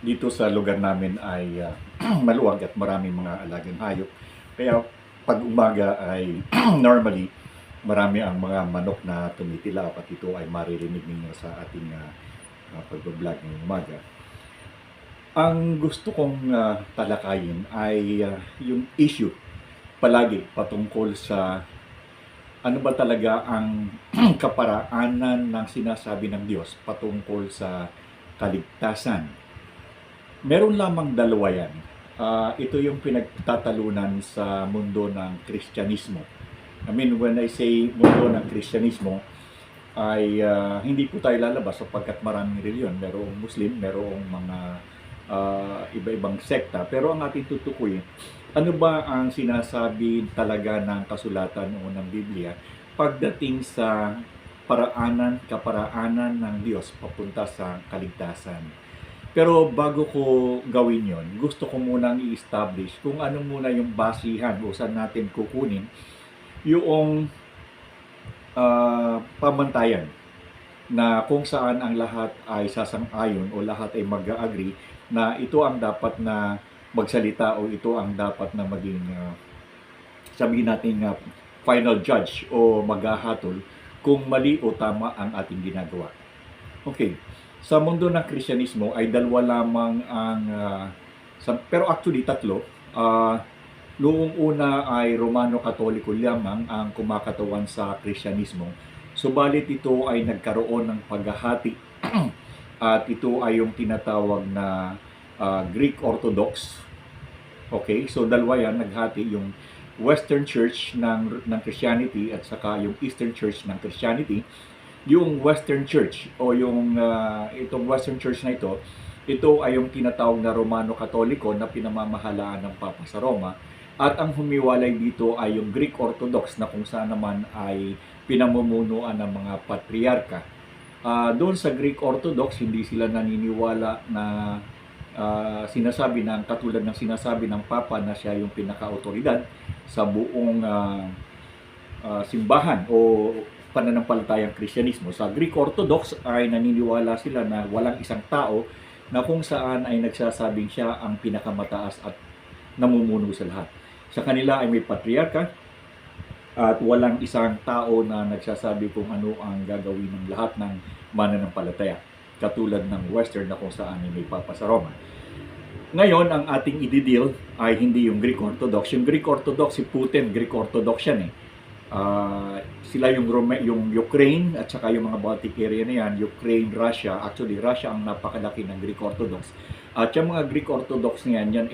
Dito sa lugar namin ay maluwag at maraming mga alagang hayop. Kaya pag umaga ay normally marami ang mga manok na tumitilap at ito ay maririnig ninyo sa ating pag-vlog ngayong umaga. Ang gusto kong talakayin ay yung issue palagi patungkol sa ano ba talaga ang kaparaanan ng sinasabi ng Diyos patungkol sa kaligtasan. Meron lamang dalawa yan. Ito yung pinagtatalunan sa mundo ng Kristyanismo. I mean, when I say mundo ng Kristyanismo, ay hindi po tayo lalabas sapagkat maraming reliyon. Merong Muslim, merong mga iba-ibang sekta. Pero ang ating tutukuyin, ano ba ang sinasabi talaga ng kasulatan o ng Biblia pagdating sa kaparaanan ng Diyos papunta sa kaligtasan. Pero bago ko gawin yon, gusto ko munang i-establish kung ano muna yung basihan o saan natin kukunin yung pamantayan na kung saan ang lahat ay sasang-ayon o lahat ay mag-agree na ito ang dapat na magsalita o ito ang dapat na maging sabihin natin final judge o maghahatol kung mali o tama ang ating ginagawa. Okay. Sa mundo ng Kristyanismo ay dalawa lamang ang, pero actually tatlo. Noong una ay Romano-Katoliko lamang ang kumakatawan sa Kristyanismo. Subalit ito ay nagkaroon ng paghahati at ito ay yung tinatawag na Greek Orthodox. Okay, so dalawa yan, naghati yung Western Church ng Christianity at saka yung Eastern Church ng Christianity. Yung Western Church o yung itong Western Church na ito ay yung tinatawag na Romano-Katoliko na pinamamahalaan ng Papa sa Roma. At ang humiwalay dito ay yung Greek Orthodox na kung saan naman ay pinamumunuan ng mga patriarka. Doon sa Greek Orthodox, hindi sila naniniwala na katulad ng sinasabi ng Papa na siya yung pinaka-autoridad sa buong simbahan o pananampalatayang Kristyanismo. Sa Greek Orthodox ay naniniwala sila na walang isang tao na kung saan ay nagsasabing siya ang pinakamataas at namumuno sa lahat. Sa kanila ay may patriarka at walang isang tao na nagsasabi kung ano ang gagawin ng lahat ng mananampalataya. Katulad ng Western na kung saan ay may Papa sa Roma. Ngayon, ang ating i-deal ay hindi yung Greek Orthodox. Yung Greek Orthodox, si Putin, Greek Orthodox yan eh. Sila yung Ukraine at saka yung mga Baltic area na yan, Ukraine, Russia. Actually, Russia ang napakalaki ng Greek Orthodox. At yung mga Greek Orthodox na yan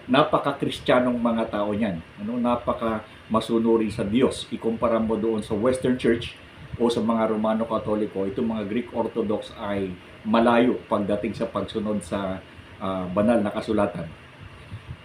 napaka-kristyanong mga tao niyan. Napaka-masunuri sa Diyos. Ikumpara mo doon sa Western Church o sa mga Romano-Katoliko, itong mga Greek Orthodox ay malayo pagdating sa pagsunod sa banal na kasulatan.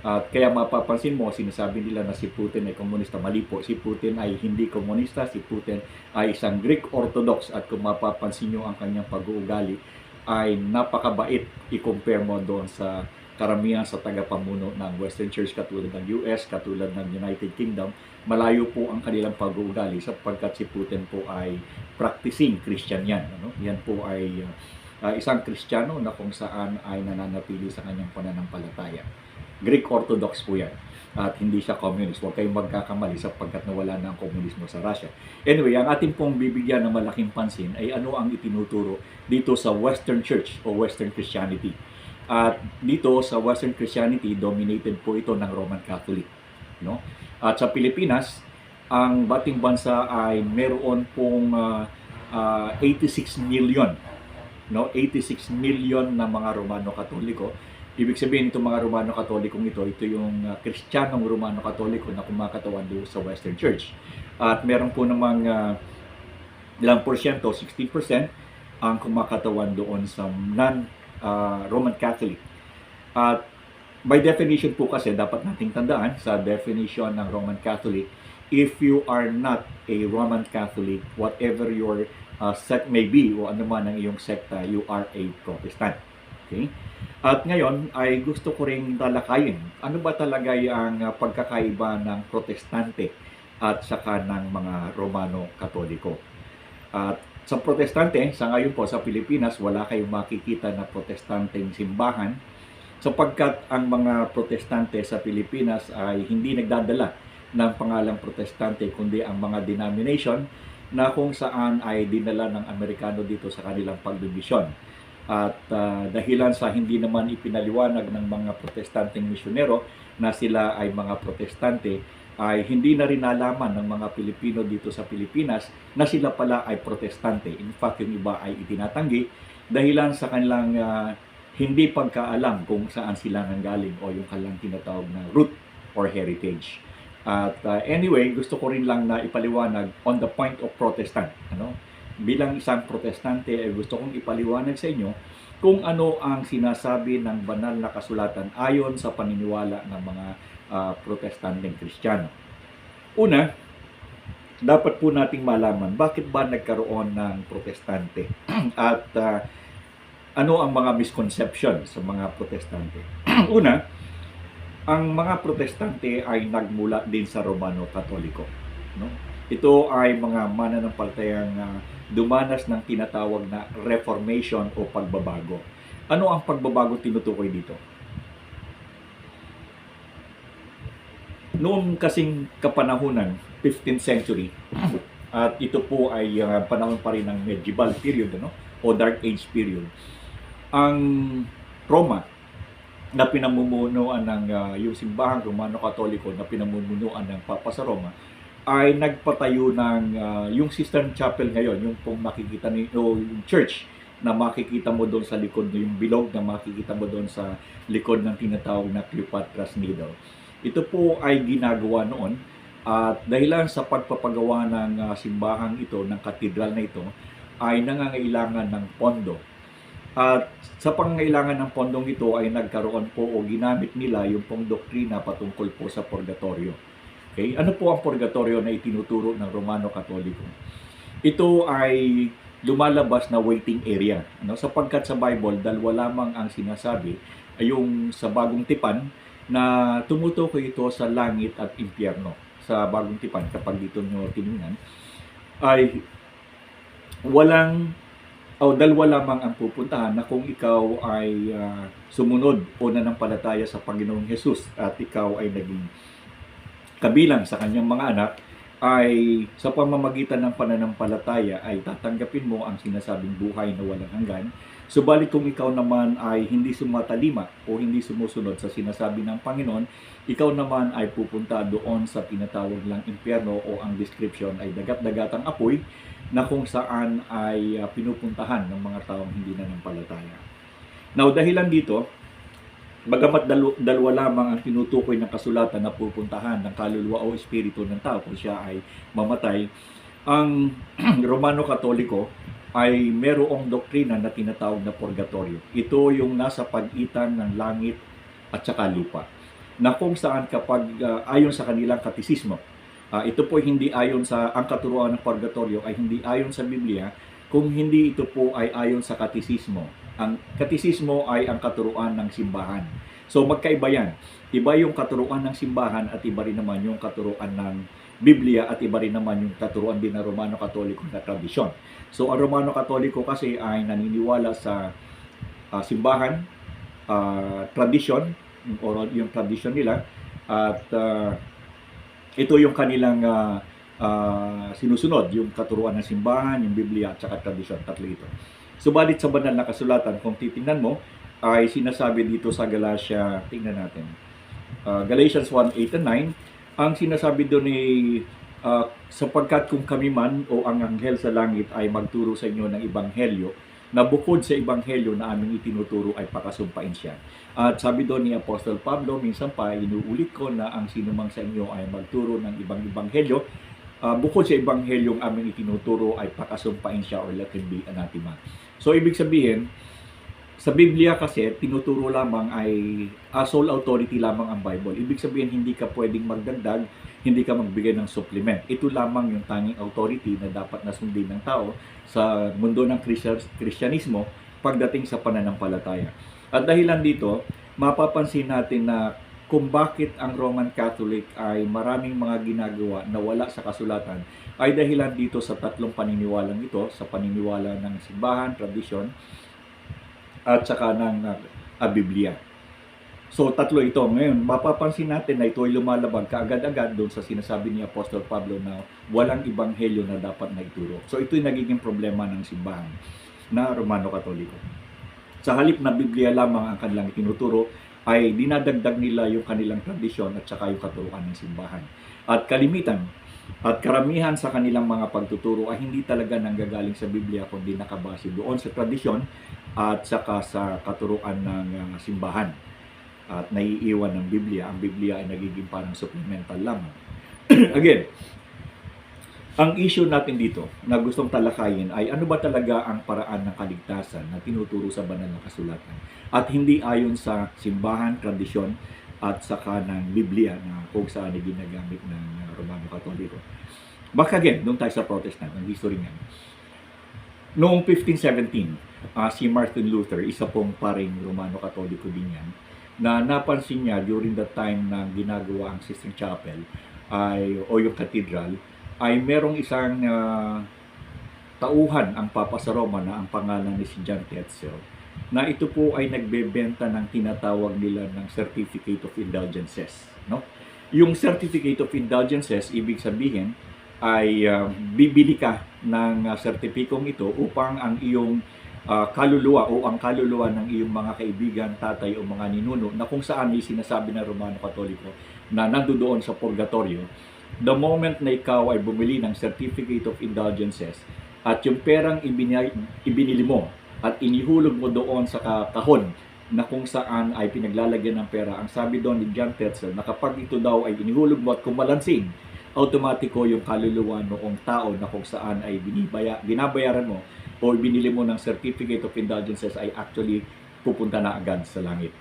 At kaya mapapansin mo, sinasabi nila na si Putin ay komunista. Mali po, si Putin ay hindi komunista. Si Putin ay isang Greek Orthodox at kung mapapansin nyo ang kanyang pag-uugali ay napakabait i-compare mo doon sa karamihan sa tagapamuno ng Western Church katulad ng US, katulad ng United Kingdom. Malayo po ang kanilang pag-uugali sapagkat si Putin po ay practicing Christian yan. Yan po ay isang Kristiyano na kung saan ay nananatili sa kanyang pananampalataya. Greek Orthodox po yan. At hindi siya communist. Huwag kayong magkakamali sapagkat nawala na ang komunismo sa Russia. Anyway, ang ating pong bibigyan ng malaking pansin ay ano ang itinuturo dito sa Western Church o Western Christianity. At dito sa Western Christianity, dominated po ito ng Roman Catholic. At sa Pilipinas, ang bating bansa ay meron pong 86 million. 86 million na mga Romano-Katoliko. Ibig sabihin itong mga Romano-Katolikong ito yung Kristiyanong Romano-Katoliko na kumakatawan doon sa Western Church. At meron po namang ilang porsyento, 16% ang kumakatawan doon sa non-Roman Catholic. At by definition po kasi, dapat nating tandaan sa definition ng Roman Catholic, if you are not a Roman Catholic, whatever your sect may be o ano man ang iyong sekta, you are a Protestant. Okay? At ngayon ay gusto ko ring talakayin. Ano ba talaga yung pagkakaiba ng Protestante at saka ng mga Romano-Katoliko? At Sa protestante, sa ngayon po sa Pilipinas, wala kayong makikita na protestanteng simbahan sapagkat ang mga protestante sa Pilipinas ay hindi nagdadala ng pangalang protestante kundi ang mga denomination na kung saan ay dinala ng Amerikano dito sa kanilang pagdibisyon. At dahilan sa hindi naman ipinaliwanag ng mga protestanteng misyonero na sila ay mga protestante, ay hindi na rin nalaman ng mga Pilipino dito sa Pilipinas na sila pala ay protestante. In fact, yung iba ay itinatanggi dahilan sa kanilang hindi pagkaalam kung saan sila nanggaling o yung kanilang tinatawag na root or heritage. At anyway, gusto ko rin lang na ipaliwanag on the point of Protestant. Bilang isang protestante, ay gusto kong ipaliwanag sa inyo kung ano ang sinasabi ng banal na kasulatan ayon sa paniniwala ng mga protestanteng Kristiyano. Una, dapat po nating malaman bakit ba nagkaroon ng protestante at ano ang mga misconception sa mga protestante. Una, ang mga protestante ay nagmula din sa Romano Katoliko. Ito ay mga mananampalatayang dumanas ng tinatawag na Reformation o pagbabago. Ano ang pagbabago tinutukoy dito? Noong kasing kapanahunan, 15th century, at ito po ay panahon pa rin ng medieval period, o Dark Age period. Ang Roma na pinamumunuan ng yung simbahang Romano Katoliko na pinamumunuan ng Papa sa Roma ay nagpatayo ng yung Sistine Chapel ngayon, yung pong makikita niyo, yung church na makikita mo doon sa likod, yung bilog na makikita mo doon sa likod ng tinatawag na Cleopatra's Needle. Ito po ay ginagawa noon at dahilan sa pagpapagawa ng simbahang ito, ng katedral na ito, ay nangangailangan ng pondo. At sa pangangailangan ng pondong ito ay nagkaroon po o ginamit nila yung pong doktrina patungkol po sa purgatorio. Okay? Ano po ang purgatorio na itinuturo ng Romano Katoliko? Ito ay lumalabas na waiting area. Sapagkat sa Bible, dalawa lamang ang sinasabi ay yung sa Bagong Tipan na tumutukoy ito sa langit at impyerno. Sa Bagong Tipan, kapag dito nyo tinignan, ay dalawa lamang ang pupuntahan na kung ikaw ay sumunod o nananampalataya sa Panginoong Hesus at ikaw ay naging kabilang sa kanyang mga anak, ay sa pamamagitan ng pananampalataya ay tatanggapin mo ang sinasabing buhay na walang hanggan. Subalit kung ikaw naman ay hindi sumatalima o hindi sumusunod sa sinasabi ng Panginoon, ikaw naman ay pupunta doon sa tinatawag lang impyerno o ang description ay dagat-dagatang apoy na kung saan ay pinupuntahan ng mga taong hindi nananampalataya. Now, dahilan dito, bagamat dalawa lamang ang tinutukoy ng kasulatan na pupuntahan ng kaluluwa o espiritu ng tao kung siya ay mamatay, ang Romano Katoliko ay merong doktrina na tinatawag na purgatorio. Ito yung nasa pagitan ng langit at saka lupa, na kung saan kapag ayon sa kanilang katisismo, ito po hindi ayon sa ang katuruan ng purgatorio ay hindi ayon sa Biblia, kung hindi ito po ay ayon sa katisismo. Ang katisismo ay ang katuruan ng simbahan. So magkaiba yan. Iba yung katuruan ng simbahan at iba rin naman yung katuruan ng Biblia at iba rin naman yung katuruan din ng Romano Katoliko na tradisyon. So ang Romano Katoliko kasi ay naniniwala sa simbahan, tradisyon, o yung tradisyon nila, at ito yung kanilang sinusunod, yung katuruan ng simbahan, yung Biblia at saka tradisyon, tatlo ito. Subalit sa banal na kasulatan, kung titingnan mo, ay sinasabi dito sa Galatia, tingnan natin, Galatians 1:8 and 9, ang sinasabi doon ay sapagkat kung kami man o ang anghel sa langit ay magturo sa inyo ng ebanghelyo na bukod sa ebanghelyo na aming itinuturo ay pakasumpain siya. At sabi doon ni Apostol Pablo, minsan pa inuulit ko na ang sinumang sa inyo ay magturo ng ibang ebanghelyo, bukod sa ebanghelyong aming itinuturo ay pakasumpain siya or let him be anathema. So ibig sabihin, sa Biblia kasi, tinuturo lamang ay sole authority lamang ang Bible. Ibig sabihin, hindi ka pwedeng magdagdag, hindi ka magbigay ng supplement. Ito lamang yung tanging authority na dapat nasundin ng tao sa mundo ng Kristyanismo pagdating sa pananampalataya. At dahilan dito, mapapansin natin na kung bakit ang Roman Catholic ay maraming mga ginagawa na wala sa kasulatan ay dahilan dito sa tatlong paniniwalang ito, sa paniniwala ng simbahan, tradisyon, at saka ng Biblia. So, tatlo ito. Ngayon, mapapansin natin na ito ay lumalabag kaagad-agad doon sa sinasabi ni Apostol Pablo na walang ibanghelyo na dapat na ituro. So, ito ay nagiging problema ng simbahan na Romano Katoliko. Sa halip na Biblia lamang ang kanilang tinuturo, ay dinadagdag nila yung kanilang tradisyon at saka yung katuruan ng simbahan. At kalimitan at karamihan sa kanilang mga pagtuturo ay hindi talaga nanggagaling sa Biblia kundi nakabase doon sa tradisyon at saka sa katuruan ng simbahan. At naiiwan ng Biblia. Ang Biblia ay nagiging parang supplemental lamang. Again, ang issue natin dito na gustong talakayin ay ano ba talaga ang paraan ng kaligtasan na tinuturo sa banal na kasulatan at hindi ayon sa simbahan, tradisyon at saka ng Biblia na kung saan ay ginagamit ng Romano Katoliko. Baka again, doon tayo sa Protestant, ang history nga. Noong 1517, si Martin Luther, isa pong paring Romano Katoliko din yan, na napansin niya during the time na ginagawa ang Sistine Chapel o yung cathedral, ay merong isang tauhan ang Papa sa Roma na ang pangalan ni si John Tetzel, na ito po ay nagbebenta ng tinatawag nila ng Certificate of Indulgences. No? Yung Certificate of Indulgences, ibig sabihin, ay bibili ka ng sertipikong ito upang ang iyong kaluluwa o ang kaluluwa ng iyong mga kaibigan, tatay o mga ninuno na kung saan ay sinasabi ng Romano Katoliko na nandoon sa purgatorio, the moment na ikaw ay bumili ng Certificate of Indulgences at yung perang ibinili mo at inihulog mo doon sa kahon na kung saan ay pinaglalagyan ng pera, ang sabi doon ni John Tetzel na kapag ito daw ay inihulog mo at kumalansing, automatiko yung kaluluwa noong tao na kung saan ay binabayaran mo o binili mo ng Certificate of Indulgences ay actually pupunta na agad sa langit.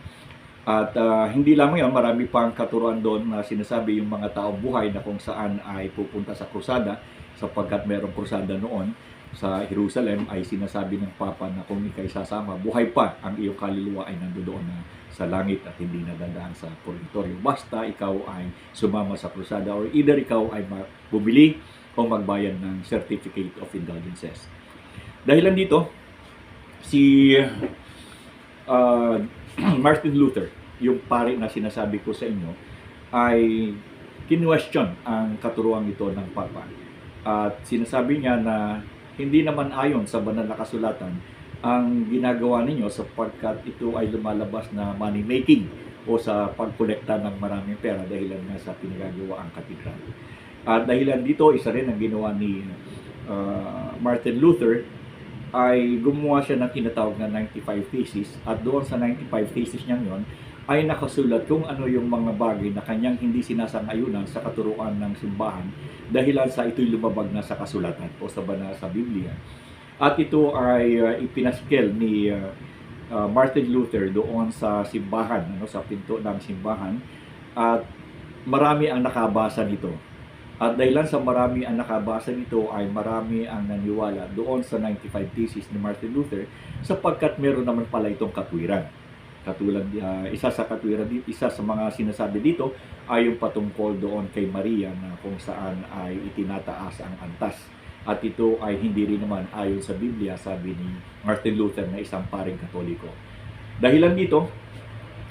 At hindi lamang yan, marami pang katuruan doon na sinasabi yung mga taong buhay na kung saan ay pupunta sa krusada sapagkat merong krusada noon sa Jerusalem ay sinasabi ng Papa na kung ikay sasama, buhay pa ang iyong kaluluwa ay nandoon na sa langit at hindi nadadaan sa purgatorio. Basta ikaw ay sumama sa krusada or either ikaw ay bumili o magbayad ng Certificate of Indulgences. Dahilan dito, si Martin Luther, yung pari na sinasabi ko sa inyo, ay kinwestiyon ang katuruan ito ng Papa. At sinasabi niya na hindi naman ayon sa banal na kasulatan ang ginagawa ninyo sapagkat ito ay lumalabas na money making o sa pagkolekta ng maraming pera dahilan nga sa pinagagawa ang katedral. At dahilan dito, isa rin ang ginawa ni Martin Luther ay gumawa siya ng tinatawag na 95 Theses at doon sa 95 Theses niya yon ay nakasulat kung ano yung mga bagay na kanyang hindi sinasang-ayunan sa katuruan ng simbahan dahilan sa ito'y lumabag na sa kasulatan o sa banal sa Biblia. At ito ay ipinaskel ni Martin Luther doon sa simbahan, sa pinto ng simbahan, at marami ang nakabasa nito. At dahilan sa marami ang nakabasa nito ay marami ang naniwala doon sa 95 Theses ni Martin Luther sapagkat meron naman pala itong katwiran. Katulad, isa sa mga sinasabi dito ay yung patungkol doon kay Maria na kung saan ay itinataas ang antas. At ito ay hindi rin naman ayon sa Biblia, sabi ni Martin Luther na isang paring Katoliko. Dahilan dito,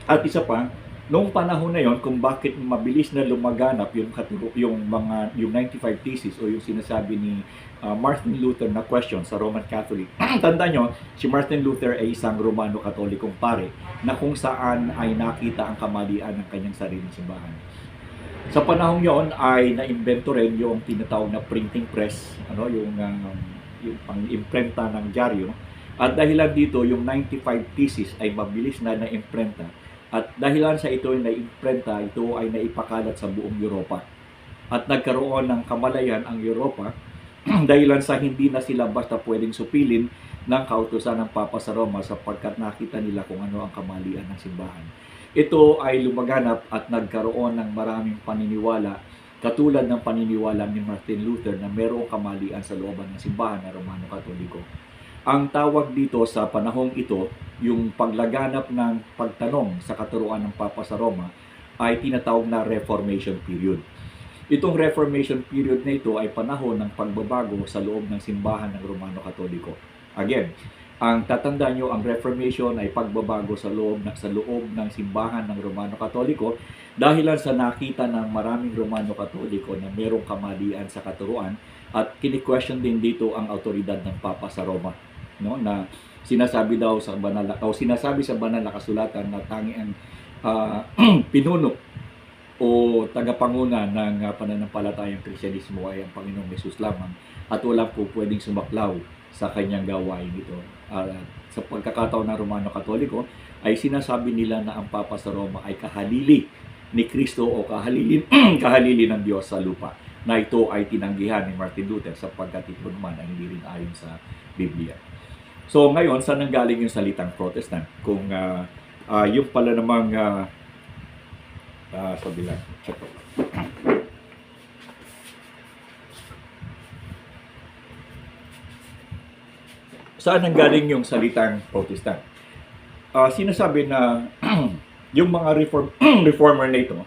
at isa pa, noong panahon na yon kung bakit mabilis na lumaganap yung 95 Theses o yung sinasabi ni Martin Luther na question sa Roman Catholic. Tandaan nyo, si Martin Luther ay isang Romano Katolikong pare na kung saan ay nakita ang kamalian ng kanyang sariling simbahan. Sa panahon yon ay naimbento rin yung tinatawag na printing press, yung pang-imprenta ng dyaryo. At dahilan dito, yung 95 Theses ay mabilis na na-imprenta. At dahilan sa ito ay na-imprenta, ito ay naipakalat sa buong Europa. At nagkaroon ng kamalayan ang Europa dahilan sa hindi na sila basta pwedeng supilin ng kautusan ng Papa sa Roma sapagkat nakita nila kung ano ang kamalian ng simbahan. Ito ay lumaganap at nagkaroon ng maraming paniniwala katulad ng paniniwala ni Martin Luther na mayroong kamalian sa looban ng simbahan na Romano Katoliko. Ang tawag dito sa panahong ito, yung paglaganap ng pagtanong sa katuruan ng Papa sa Roma, ay tinatawag na Reformation period. Itong Reformation period na ito ay panahon ng pagbabago sa loob ng simbahan ng Romano Katoliko. Again, ang tatandaan nyo, ang Reformation ay pagbabago sa loob ng simbahan ng Romano Katoliko dahilan sa nakita ng maraming Romano Katoliko na merong kamalian sa katuruan at kini-question din dito ang autoridad ng Papa sa Roma, no, na sinasabi daw sa sinasabi sa banal na kasulatan na tanging ang pinuno o tagapanguna ng pananampalatayang Kristyanismo ay ang Panginoong Hesus lamang at wala po pwedeng sumaklaw sa kanyang gawain ito. Sa pagkakataon ng Romano Katoliko ay sinasabi nila na ang Papa sa Roma ay kahalili ni Kristo o kahalili ng Diyos sa lupa, na ito ay tinanggihan ni Martin Luther sapagkat ito naman ay hindi rin ayon sa Biblia. So ngayon, saan nanggaling yung salitang Protestant? Kung yung pala namang sabi lang, check out. Saan nanggaling yung salitang Protestant? Sinasabi na yung mga reformer na ito,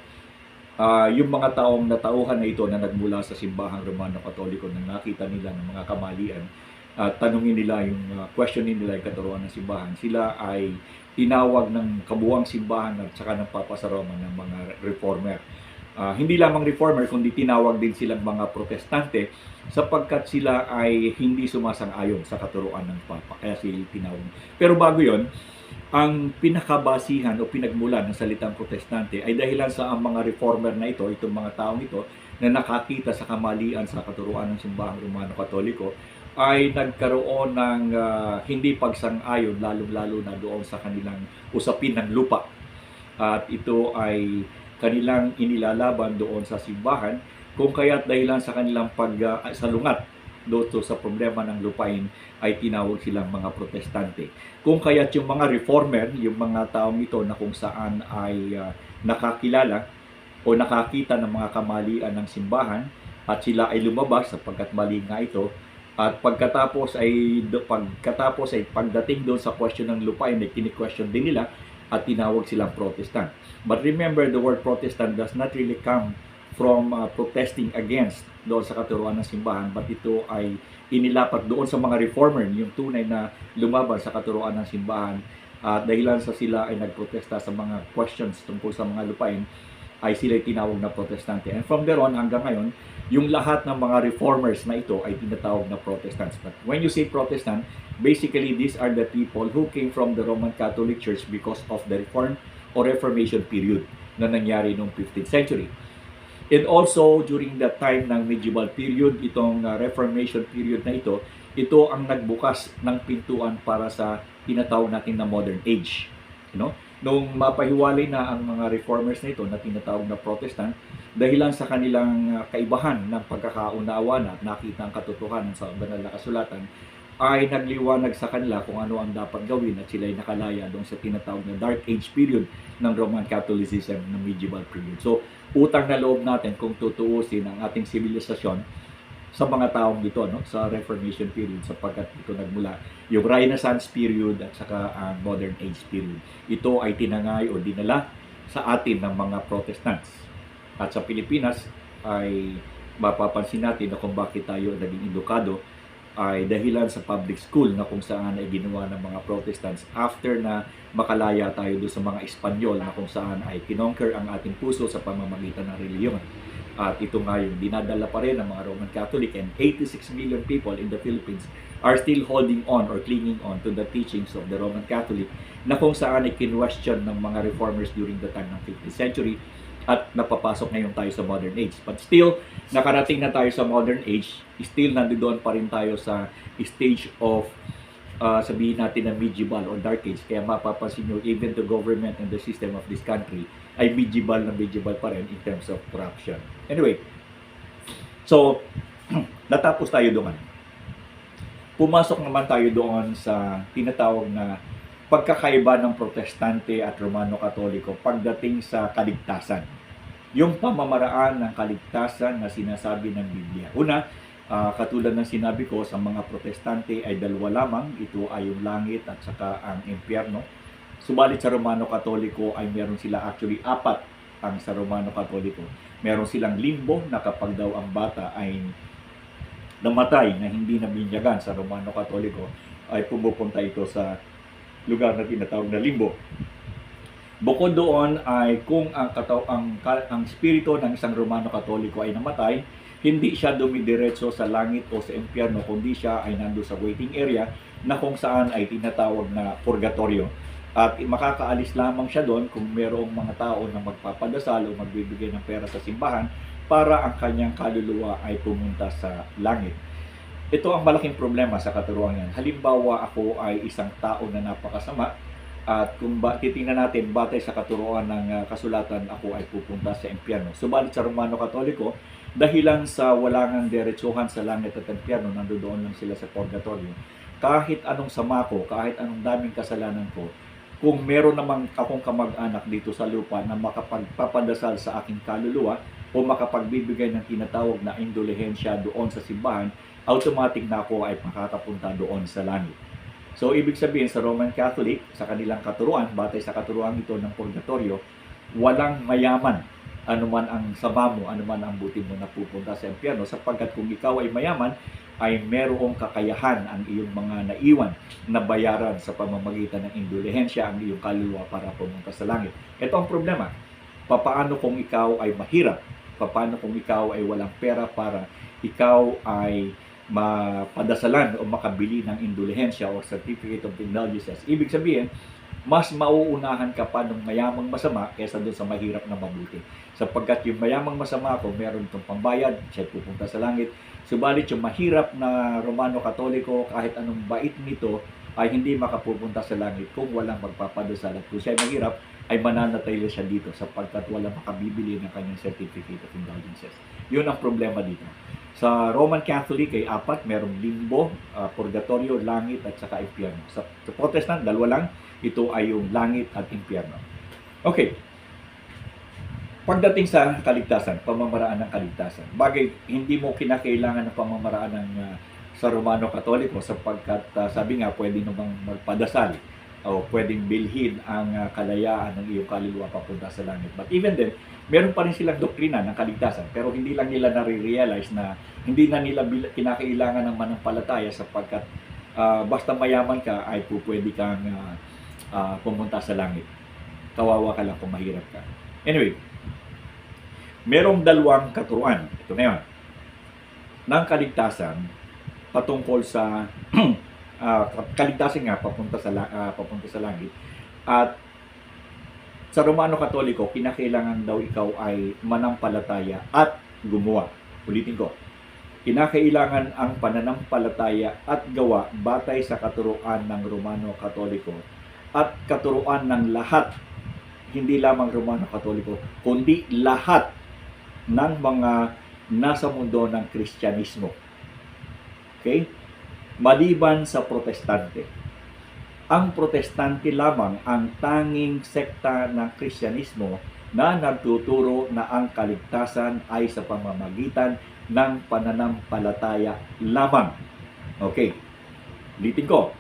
yung mga taong natauhan na ito na nagmula sa simbahang Romano Katoliko na nakita nila ng mga kamalian, tanungin nila questionin nila yung katuruan ng simbahan, sila ay tinawag ng kabuuang simbahan at saka ng Papa sa Roma ng mga reformer. Hindi lamang reformer, kundi tinawag din silang mga protestante sapagkat sila ay hindi sumasang-ayon sa katuruan ng Papa. Kaya sila tinawag. Pero bago yon, ang pinakabasihan o pinagmulan ng salitang protestante ay dahilan sa ang mga reformer na ito, itong mga taong ito, na nakakita sa kamalian sa katuruan ng simbahang Romano Katoliko, ay nagkaroon ng hindi pagsang-ayon, lalong-lalo na doon sa kanilang usapin ng lupa. At ito ay kanilang inilalaban doon sa simbahan, kung kaya't dahilan sa kanilang pagsalungat doon sa problema ng lupain ay tinawag silang mga protestante. Kung kaya't yung mga reformer, yung mga taong ito na kung saan ay nakakilala o nakakita ng mga kamalian ng simbahan at sila ay lumabas sapagkat mali nga ito, at pagkatapos ay pagdating doon sa question ng lupain ay kini-question din nila at tinawag silang Protestant. But remember, the word Protestant does not really come from protesting against doon sa katuruan ng simbahan, but ito ay inilapat doon sa mga reformer, yung tunay na lumaban sa katuruan ng simbahan, at dahilan sa sila ay nagprotesta sa mga questions tungkol sa mga lupain, ay sila tinawag na protestante. And from there on hanggang ngayon, yung lahat ng mga reformers na ito ay tinatawag na Protestants. But when you say Protestant, basically these are the people who came from the Roman Catholic Church because of the Reform or Reformation period na nangyari noong 15th century. And also, during the time ng medieval period, itong Reformation period na ito ang nagbukas ng pintuan para sa tinatawag natin na modern age. Nung mapahiwalay na ang mga reformers na ito na tinatawag na Protestant, dahilan sa kanilang kaibahan ng pagkakaunawa na nakita ang katotohanan sa banal na kasulatan, ay nagliwanag sa kanila kung ano ang dapat gawin at sila ay nakalaya doon sa tinatawag na Dark Age period ng Roman Catholicism ng medieval period. So, utang na loob natin kung tutuusin ang ating sibilisasyon sa mga taong dito, sa Reformation period, sapagkat ito nagmula yung Renaissance period at saka ang Modern Age period. Ito ay tinangay o dinala sa atin ng mga Protestants. At sa Pilipinas ay mapapansin natin na kung bakit tayo naging edukado ay dahilan sa public school na kung saan ay ginawa ng mga Protestants after na makalaya tayo doon sa mga Espanyol na kung saan ay kinonquer ang ating puso sa pamamagitan ng reliyon. At ito nga yung dinadala pa rin ng mga Roman Catholic, and 86 million people in the Philippines are still holding on or clinging on to the teachings of the Roman Catholic na kung saan ay kinwestiyon ng mga reformers during the time ng 15th century at napapasok ngayon tayo sa modern age. But still, nakarating na tayo sa modern age, still nandoon pa rin tayo sa stage of sabihin natin na medieval or dark age. Kaya mapapansin nyo, even the government and the system of this country ay medieval pa rin in terms of corruption. Anyway, so natapos tayo doon. Pumasok naman tayo doon sa tinatawag na pagkakaiba ng Protestante at Romano Katoliko pagdating sa kaligtasan. Yung pamamaraan ng kaligtasan na sinasabi ng Biblia. Una, katulad ng sinabi ko, sa mga Protestante ay dalawa lamang. Ito ay yung langit at saka ang impyerno. Subalit sa Romano Katoliko ay meron sila actually 4 ang sa Romano Katoliko. Meron silang limbo na kapag daw ang bata ay namatay na hindi nabinyagan sa Romano Katoliko, ay pumupunta ito sa lugar na tinatawag na limbo. Bukod doon ay kung ang spirito ng isang Romano Katoliko ay namatay, hindi siya dumidiretso sa langit o sa impyerno, kundi siya ay nando sa waiting area na kung saan ay tinatawag na purgatorio. At makakaalis lamang siya doon kung mayroong mga tao na magpapadasal o magbibigay ng pera sa simbahan para ang kanyang kaluluwa ay pumunta sa langit. Ito ang malaking problema sa katuruan yan. Halimbawa, ako ay isang tao na napakasama, at kung titingnan natin, batay sa katuruan ng kasulatan, ako ay pupunta sa impyerno. Subalit sa Romano Katoliko, dahilan sa wala ngang diretsuhan sa langit at impyerno, nandoon lang sila sa purgatorio. Kahit anong sama ko, kahit anong daming kasalanan ko, kung meron namang akong kamag-anak dito sa lupa na makapagpapadasal sa aking kaluluwa o makapagbibigay ng tinatawag na indulhensya doon sa simbahan, automatic na ako ay makakapunta doon sa langit. So, ibig sabihin sa Roman Catholic, sa kanilang katuruan, batay sa katuruan ito ng purgatorio, walang mayaman, anuman ang sama mo, anuman ang buti mo na pupunta sa impyerno, sapagkat kung ikaw ay mayaman, ay merong kakayahan ang iyong mga naiwan na bayaran sa pamamagitan ng indulhensya ang iyong kaluluwa para pumunta sa langit. Ito ang problema. Papaano kung ikaw ay mahirap? Papaano kung ikaw ay walang pera para ikaw ay mapadasalan o makabili ng indulhensya o certificate of indulgences? Ibig sabihin, mas mauunahan ka pa ng mayamang masama kaysa doon sa mahirap na mabuti. Sapagkat yung mayamang masama ko, meron itong pambayad, siya pupunta sa langit. Subalit yung mahirap na Romano Katoliko, kahit anong bait nito, ay hindi makapupunta sa langit kung walang magpapadasal. At kung siya ay mahirap, ay mananatili siya dito sapagkat walang makabibili ng kanyang certificate of indulgences. Yun ang problema dito. Sa Roman Catholic ay apat, merong limbo, purgatorio, langit at saka impyerno. Sa Protestant, dalawa lang, ito ay yung langit at impyerno. Okay. Pagdating sa kaligtasan, pamamaraan ng kaligtasan, bagay hindi mo kinakailangan ng pamamaraan ng sa Romano Katoliko sapagkat sabi nga pwede namang magpadasal o pwedeng bilhin ang kalayaan ng iyong kaluluwa papunta sa langit. But even then, meron pa rin silang doktrina ng kaligtasan pero hindi lang nila nare-realize na hindi na nila kinakailangan ng manampalataya sapagkat basta mayaman ka ay pwede kang pumunta sa langit. Kawawa ka lang kung mahirap ka. Anyway, merong dalawang katuruan. Ito na yun. Ng kaligtasan patungkol sa kaligtasan nga papunta sa langit. At sa Romano Katoliko, kinakailangan daw ikaw ay manampalataya at gumawa. Ulitin ko. Kinakailangan ang pananampalataya at gawa batay sa katuruan ng Romano Katoliko at katuruan ng lahat, hindi lamang Romano Katoliko, kundi lahat ng mga nasa mundo ng Kristyanismo. Okay? Maliban sa Protestante. Ang Protestante lamang ang tanging sekta ng Kristyanismo na nagtuturo na ang kaligtasan ay sa pamamagitan ng pananampalataya lamang. Okay. Ulitin ko.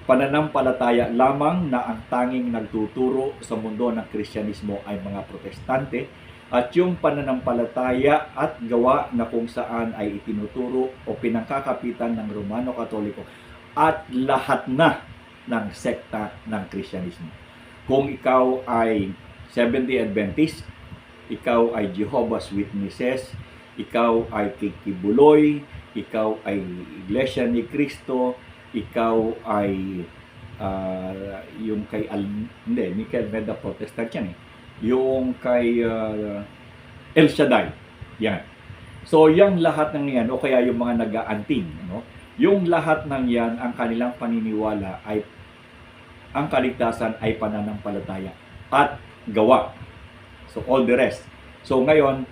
Pananampalataya lamang na ang tanging nagtuturo sa mundo ng Kristyanismo ay mga Protestante, at yung pananampalataya at gawa na kung saan ay itinuturo o pinangkakapitan ng Romano Katoliko at lahat na ng sekta ng Kristyanismo. Kung ikaw ay Seventh-day Adventist, ikaw ay Jehovah's Witnesses, ikaw ay Kikibuloy, ikaw ay Iglesia ni Cristo, ikaw ay yung kay Michael Meda Protestant yan yung kay El Shaddai. Yan. So, yung lahat ng yan, o kaya yung mga nag-aanting, yung lahat ng yan, ang kanilang paniniwala ay ang kaligtasan ay pananampalataya at gawa. So, all the rest. So, ngayon,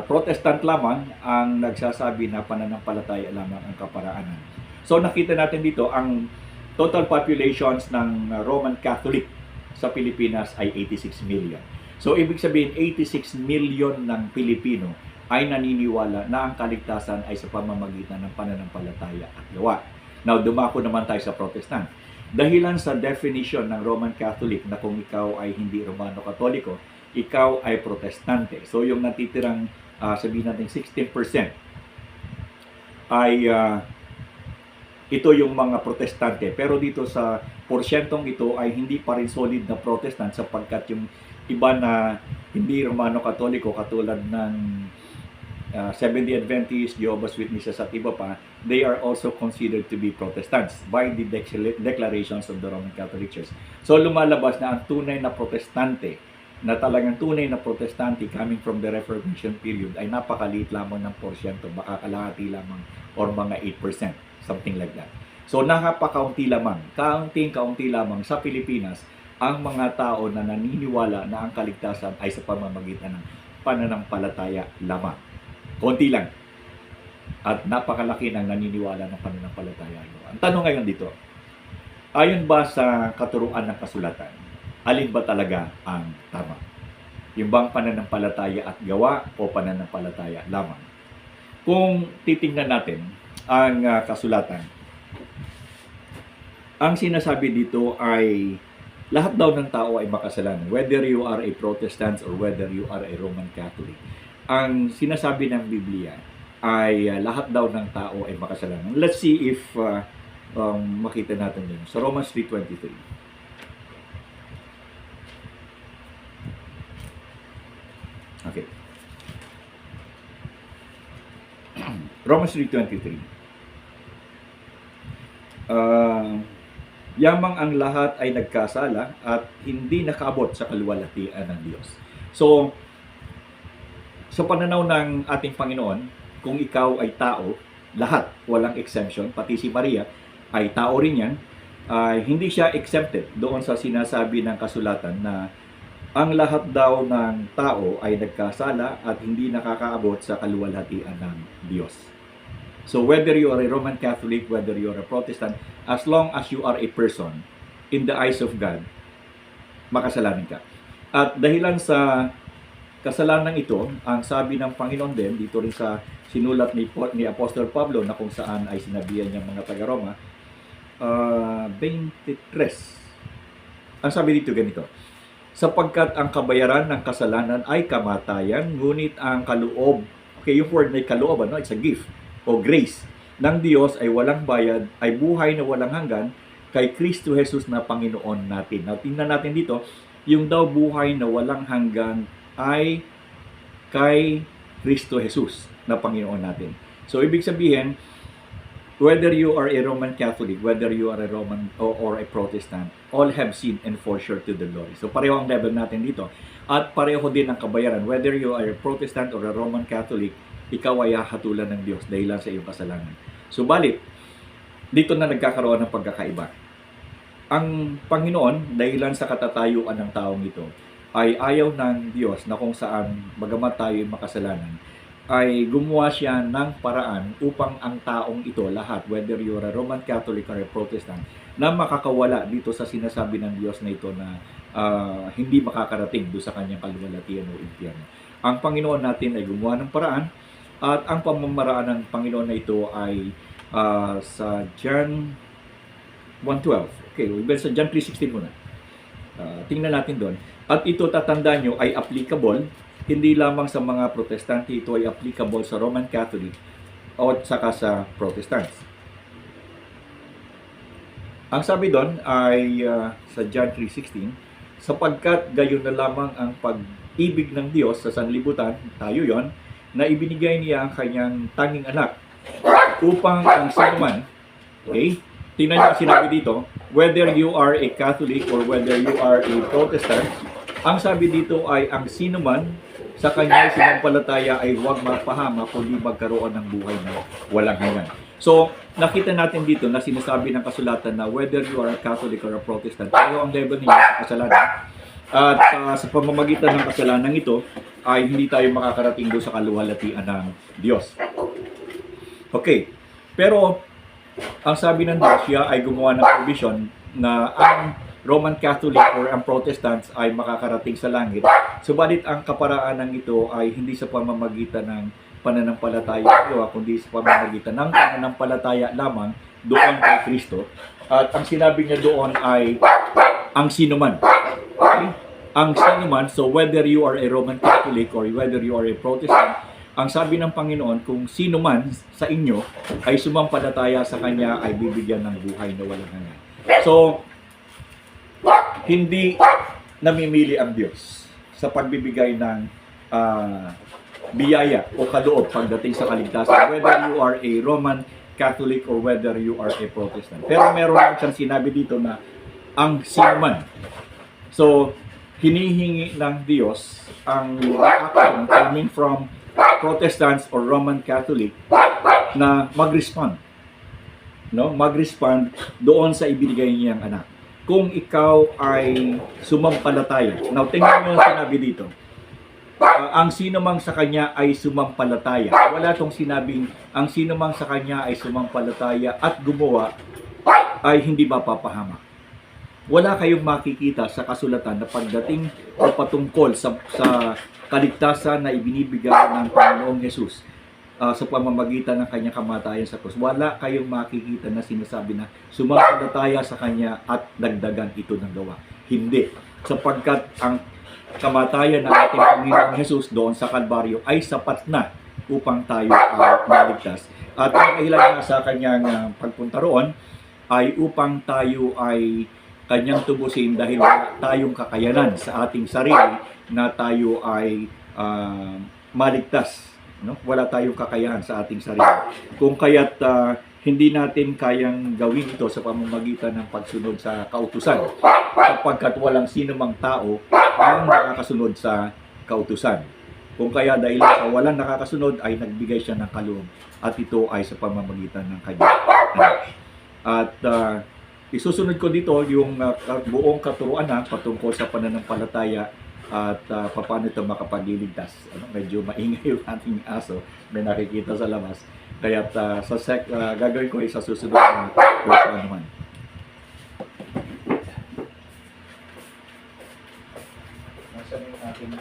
Protestant lamang ang nagsasabi na pananampalataya lamang ang kaparaanan. So, nakita natin dito, ang total populations ng Roman Catholic sa Pilipinas ay 86 million. So, ibig sabihin, 86 million ng Pilipino ay naniniwala na ang kaligtasan ay sa pamamagitan ng pananampalataya at gawa. Now, dumako naman tayo sa Protestant. Dahilan sa definition ng Roman Catholic na kung ikaw ay hindi Romano Katoliko, ikaw ay protestante. So yung natitirang sabihin natin 16% ay ito yung mga protestante. Pero dito sa porsyentong ito ay hindi pa rin solid na protestant sapagkat yung iba na hindi Romano Katoliko katulad ng Seventh-day Adventists, Jehovah's Witnesses at iba pa, they are also considered to be Protestants by the declarations of the Roman Catholic Church. So lumalabas na ang tunay na protestante, na talagang tunay na protestante coming from the Reformation period ay napakaliit lamang ng porsyento, baka kalahati lamang or mga 8%, something like that. So napakaunti lamang, kaunti lamang sa Pilipinas ang mga tao na naniniwala na ang kaligtasan ay sa pamamagitan ng pananampalataya lamang. Konti lang. At napakalaki ng naniniwala ng pananampalataya. Ang tanong ngayon dito, ayon ba sa katuruan ng kasulatan, alin ba talaga ang tama? Yung bang pananampalataya at gawa o pananampalataya lamang? Kung titingnan natin ang kasulatan, ang sinasabi dito ay lahat daw ng tao ay makasalanan, whether you are a Protestant or whether you are a Roman Catholic. Ang sinasabi ng Biblia ay lahat daw ng tao ay makasalanan. Let's see if makita natin yun. Sa Romans 3:23. Okay. Romans 3:23. Yamang ang lahat ay nagkasala at hindi nakaabot sa kaluwalhatian ng Diyos. So, sa pananaw ng ating Panginoon, kung ikaw ay tao, lahat, walang exemption, pati si Maria ay tao rin yan, hindi siya exempted doon sa sinasabi ng kasulatan na ang lahat daw ng tao ay nagkasala at hindi nakakaabot sa kaluwalhatian ng Diyos. So whether you are a Roman Catholic, whether you are a Protestant, as long as you are a person in the eyes of God, makasalanan ka. At dahilan sa kasalanan ito, ang sabi ng Panginoon din, dito rin sa sinulat ni Apostol Pablo na kung saan ay sinabihan niya mga taga-Roma, 23. Ang sabi dito ganito, sapagkat ang kabayaran ng kasalanan ay kamatayan, ngunit ang kaloob, okay, yung word na kaloob, no? It's a gift o grace ng Diyos ay walang bayad, ay buhay na walang hanggan kay Kristo Jesus na Panginoon natin. Now, tingnan natin dito, yung daw buhay na walang hanggan ay kay Kristo Jesus na Panginoon natin. So, ibig sabihin, whether you are a Roman Catholic, whether you are a Roman or a Protestant, all have sinned and fall short to the glory. So, pareho ang level natin dito. At pareho din ang kabayaran. Whether you are a Protestant or a Roman Catholic, ikaw ay hahatulan ng Diyos dahil sa iyong kasalanan. Subalit, dito na nagkakaroon ng pagkakaiba. Ang Panginoon, dahilan sa katatayuan ng taong ito, ay ayaw ng Diyos na kung saan, bagamat tayo ay makasalanan, ay gumawa siya ng paraan upang ang taong ito, lahat, whether you are a Roman Catholic or a Protestant, na makakawala dito sa sinasabi ng Diyos na ito na hindi makakarating doon sa kanyang kaluwalhatian o impyerno. Ang Panginoon natin ay gumawa ng paraan, at ang pamamaraan ng Panginoon na ito ay sa John 1:12. Okay, sa John 3:16 muna. Tingnan natin doon. At ito, tatandaan nyo, ay applicable hindi lamang sa mga Protestante, ito ay applicable sa Roman Catholic o saka sa Protestants. Ang sabi doon ay sa John 3:16, sapagkat gayon na lamang ang pag-ibig ng Diyos sa sanlibutan, tayo yon, na ibinigay niya ang kanyang tanging anak upang ang sinuman, okay, tingnan niyo ang sinabi dito, whether you are a Catholic or whether you are a Protestant, ang sabi dito ay ang sinuman sa kanyang sinampalataya ay huwag mapahama kundi magkaroon ng buhay na walang hanggan. So, nakita natin dito na sinasabi ng kasulatan na whether you are a Catholic or a Protestant, pero ang level ninyo sa kasalanan. At sa pamamagitan ng kasalanan ito, ay hindi tayo makakarating doon sa kaluwalhatian ng Diyos. Okay, pero ang sabi ng Diyos, siya ay gumawa ng provision na ang Roman Catholic or ang Protestants ay makakarating sa langit. Subalit ang kaparaanan ito ay hindi sa pamamagitan ng pananampalataya ito, kundi sa pamamagitan ng pananampalataya lamang doon kay Kristo. At ang sinabi niya doon ay ang sinuman. Okay? Ang sinuman, so whether you are a Roman Catholic or whether you are a Protestant, ang sabi ng Panginoon, kung sino man sa inyo ay sumampalataya sa Kanya ay bibigyan ng buhay na walang hanggan. So, hindi namimili ang Diyos sa pagbibigay ng biyaya o kaloob pagdating sa kaligtasan, whether you are a Roman Catholic or whether you are a Protestant. Pero meron lang siyang sinabi dito na ang sinuman. So, hinihingi ng Diyos ang action coming from Protestants or Roman Catholic na mag-respond. No? Mag-respond doon sa ibinigay niyang anak. Kung ikaw ay sumampalataya. Now, tingnan mo yung sinabi dito. Ang sino mang sa kanya ay sumampalataya. Wala tong sinabing ang sino mang sa kanya ay sumampalataya at gumawa ay hindi mapapahamak. Wala kayong makikita sa kasulatan na pagdating o patungkol sa kaligtasan na ibinibigay ng Panginoong Hesus sa pamamagitan ng kanyang kamatayan sa krus. Wala kayong makikita na sinasabi na sumampalataya sa kanya at dagdagan ito ng gawa. Hindi. Sapagkat ang kamatayan ng ating Panginoong Hesus doon sa Kalbaryo ay sapat na upang tayo maligtas. At ang ilan sa kanyang pagpunta roon ay upang tayo ay kanyang tubusin dahil wala tayong kakayanan sa ating sarili na tayo ay maligtas. No? Wala tayong kakayahan sa ating sarili. Kung kaya't hindi natin kayang gawin ito sa pamamagitan ng pagsunod sa kautusan sapagkat walang sino mang tao ang nakakasunod sa kautusan. Kung kaya dahil sa walang nakakasunod ay nagbigay siya ng kaloob at ito ay sa pamamagitan ng kanyang anak. At isusunod ko dito yung buong katuruan patungkol sa pananampalataya at paano ito makapagliligtas. Medyo maingay yung ating aso, may nakikita sa labas. Kaya gagawin ko sa susunod na verse naman. Nasaan yung ating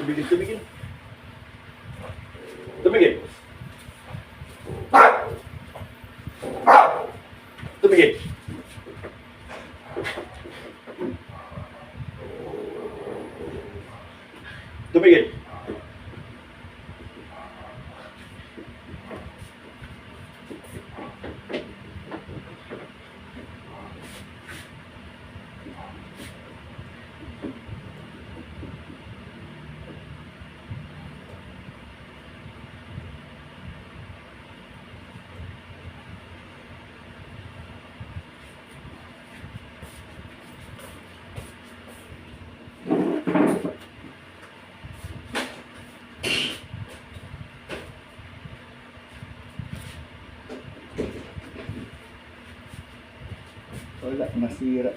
Tumigil. Tumigil. Tumigil. Tumigil. Wala, nasira.